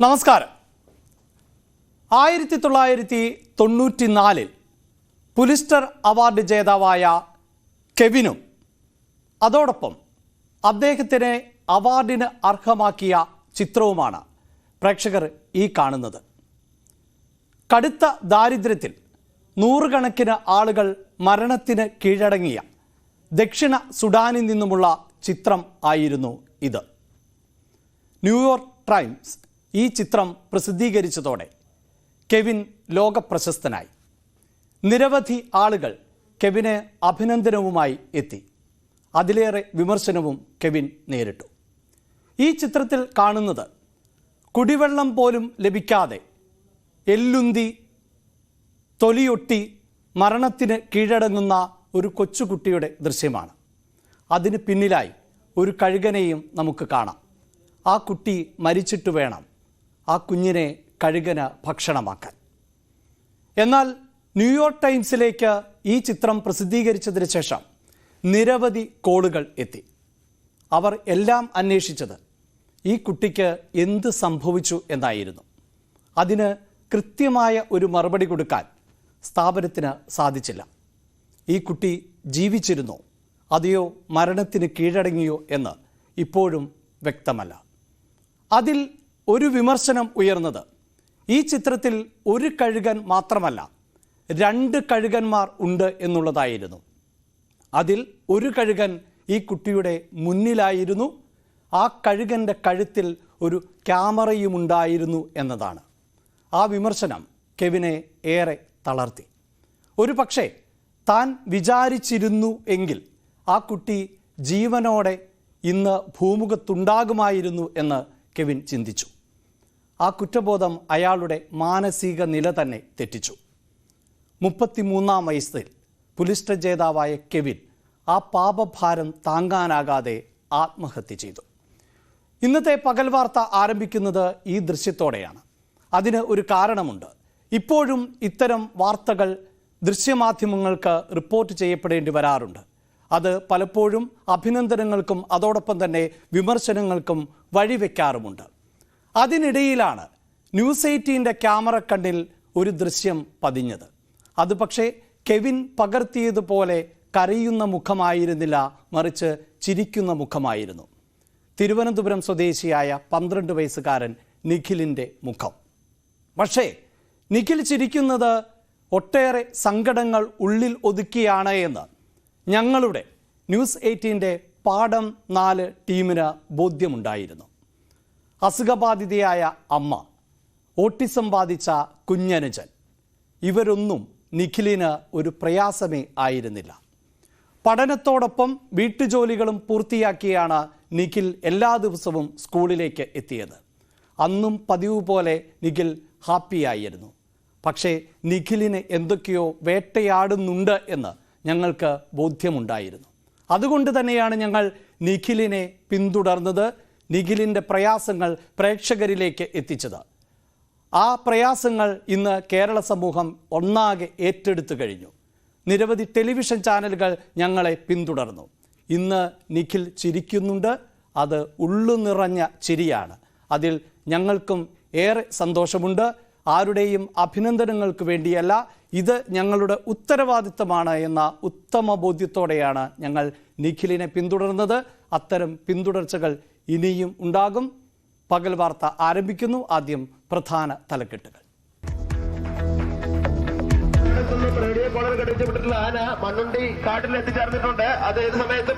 നമസ്കാരം. 1994 Pulitzer award ജേതാവായ കെവിനും അതോടൊപ്പം അദ്ദേഹത്തിനെ അവാർഡിന് അർഹമാക്കിയ ചിത്രവുമാണ് പ്രേക്ഷകർ ഈ കാണുന്നത്. കടുത്ത ദാരിദ്ര്യത്തിൽ നൂറുകണക്കിന് ആളുകൾ മരണത്തിന് കീഴടങ്ങിയ ദക്ഷിണ സുഡാനിൽ നിന്നുമുള്ള ചിത്രം ആയിരുന്നു ഇത്. ന്യൂയോർക്ക് ടൈംസ് ഈ ചിത്രം പ്രസിദ്ധീകരിച്ചതോടെ കെവിൻ ലോകപ്രശസ്തനായി. നിരവധി ആളുകൾ കെവിന് അഭിനന്ദനവുമായി എത്തി. അതിലേറെ വിമർശനവും കെവിൻ നേരിട്ടു. ഈ ചിത്രത്തിൽ കാണുന്നത് കുടിവെള്ളം പോലും ലഭിക്കാതെ എല്ലുന്തി തൊലിയൊട്ടി മരണത്തിന് കീഴടങ്ങുന്ന ഒരു കൊച്ചുകുട്ടിയുടെ ദൃശ്യമാണ്. അതിന് പിന്നിലായി ഒരു കഴുകനെയും നമുക്ക് കാണാം. ആ കുട്ടി മരിച്ചിട്ട് വേണം ആ കുഞ്ഞിനെ കഴുകന് ഭക്ഷണമാക്കാൻ. എന്നാൽ ന്യൂയോർക്ക് ടൈംസിലേക്ക് ഈ ചിത്രം പ്രസിദ്ധീകരിച്ചതിന് ശേഷം നിരവധി കോളുകൾ എത്തി. അവർ എല്ലാം അന്വേഷിച്ചത് ഈ കുട്ടിക്ക് എന്ത് സംഭവിച്ചു എന്നായിരുന്നു. അതിന് കൃത്യമായ ഒരു മറുപടി കൊടുക്കാൻ സ്ഥാപനത്തിന് സാധിച്ചില്ല. ഈ കുട്ടി ജീവിച്ചിരുന്നോ അതെയോ മരണത്തിന് കീഴടങ്ങിയോ എന്ന് ഇപ്പോഴും വ്യക്തമല്ല. അതിൽ ഒരു വിമർശനം ഉയർന്നത് ഈ ചിത്രത്തിൽ ഒരു കഴുകൻ മാത്രമല്ല 2 കഴുകന്മാർ ഉണ്ട് എന്നുള്ളതായിരുന്നു. അതിൽ ഒരു കഴുകൻ ഈ കുട്ടിയുടെ മുന്നിലായിരുന്നു. ആ കഴുകൻ്റെ കഴുത്തിൽ ഒരു ക്യാമറയുമുണ്ടായിരുന്നു എന്നതാണ്. ആ വിമർശനം കെവിനെ ഏറെ തളർത്തി. ഒരു പക്ഷേ താൻ വിചാരിച്ചിരുന്നു എങ്കിൽ ആ കുട്ടി ജീവനോടെ ഇന്ന് ഭൂമുഖത്തുണ്ടാകുമായിരുന്നു എന്ന് കെവിൻ ചിന്തിച്ചു. ആ കുറ്റബോധം അയാളുടെ മാനസിക നില തന്നെ തെറ്റിച്ചു. 33-ാം വയസ്സിൽ പുലിസ്റ്റർ ജേതാവായ കെവിൻ ആ പാപഭാരം താങ്ങാനാകാതെ ആത്മഹത്യ ചെയ്തു. ഇന്നത്തെ പകൽ വാർത്ത ആരംഭിക്കുന്നത് ഈ ദൃശ്യത്തോടെയാണ്. അതിന് ഒരു കാരണമുണ്ട്. ഇപ്പോഴും ഇത്തരം വാർത്തകൾ ദൃശ്യമാധ്യമങ്ങൾക്ക് റിപ്പോർട്ട് ചെയ്യപ്പെടേണ്ടി വരാറുണ്ട്. അത് പലപ്പോഴും അഭിനന്ദനങ്ങൾക്കും അതോടൊപ്പം തന്നെ വിമർശനങ്ങൾക്കും വഴിവെക്കാറുമുണ്ട്. അതിനിടയിലാണ് ന്യൂസ് 18 ക്യാമറ കണ്ണിൽ ഒരു ദൃശ്യം പതിഞ്ഞത്. അത് പക്ഷേ കെവിൻ പകർത്തിയതുപോലെ കരയുന്ന മുഖമായിരുന്നില്ല, മറിച്ച് ചിരിക്കുന്ന മുഖമായിരുന്നു. തിരുവനന്തപുരം സ്വദേശിയായ 12 വയസ്സുകാരൻ നിഖിലിൻ്റെ മുഖം. പക്ഷേ നിഖിൽ ചിരിക്കുന്നത് ഒട്ടേറെ സങ്കടങ്ങൾ ഉള്ളിൽ ഒതുക്കിയാണ് എന്ന് ഞങ്ങളുടെ ന്യൂസ് 18 പാഠം 4 ടീമിന് ബോധ്യമുണ്ടായിരുന്നു. അസുഖബാധിതയായ അമ്മ, ഓട്ടിസം ബാധിച്ച കുഞ്ഞനുജൻ, ഇവരൊന്നും നിഖിലിന് ഒരു പ്രയാസമേ ആയിരുന്നില്ല. പഠനത്തോടൊപ്പം വീട്ടുജോലികളും പൂർത്തിയാക്കിയാണ് നിഖിൽ എല്ലാ ദിവസവും സ്കൂളിലേക്ക് എത്തിയത്. അന്നും പതിവ് പോലെ നിഖിൽ ഹാപ്പിയായിരുന്നു. പക്ഷേ നിഖിലിനെ എന്തൊക്കെയോ വേട്ടയാടുന്നുണ്ട് എന്ന് ഞങ്ങൾക്ക് ബോധ്യമുണ്ടായിരുന്നു. അതുകൊണ്ട് തന്നെയാണ് ഞങ്ങൾ നിഖിലിനെ പിന്തുടർന്നത്, നിഖിലിൻ്റെ പ്രയാസങ്ങൾ പ്രേക്ഷകരിലേക്ക് എത്തിച്ചത്. ആ പ്രയാസങ്ങൾ ഇന്ന് കേരള സമൂഹം ഒന്നാകെ ഏറ്റെടുത്തു കഴിഞ്ഞു. നിരവധി ടെലിവിഷൻ ചാനലുകൾ ഞങ്ങളെ പിന്തുടർന്നു. ഇന്ന് നിഖിൽ ചിരിക്കുന്നുണ്ട്. അത് ഉള്ളു നിറഞ്ഞ ചിരിയാണ്. അതിൽ ഞങ്ങൾക്കും ഏറെ സന്തോഷമുണ്ട്. ആരുടെയും അഭിനന്ദനങ്ങൾക്ക് വേണ്ടിയല്ല, ഇത് ഞങ്ങളുടെ ഉത്തരവാദിത്തമാണ് എന്ന ഉത്തമ ബോധ്യത്തോടെയാണ് ഞങ്ങൾ നിഖിലിനെ പിന്തുടർന്നത്. അത്തരം പിന്തുടർച്ചകൾ ഇനിയും ഉണ്ടാകും. പകൽ വാർത്ത ആരംഭിക്കുന്നു. ആദ്യം പ്രധാന തലക്കെട്ടുകൾ. റേഡിയോ കോളർ ഘടിപ്പിച്ചിട്ടുള്ള ആന മണ്ണുണ്ടി കാട്ടിൽ എത്തിച്ചേർന്നിട്ടുണ്ട്. അത് ഏത് സമയത്തും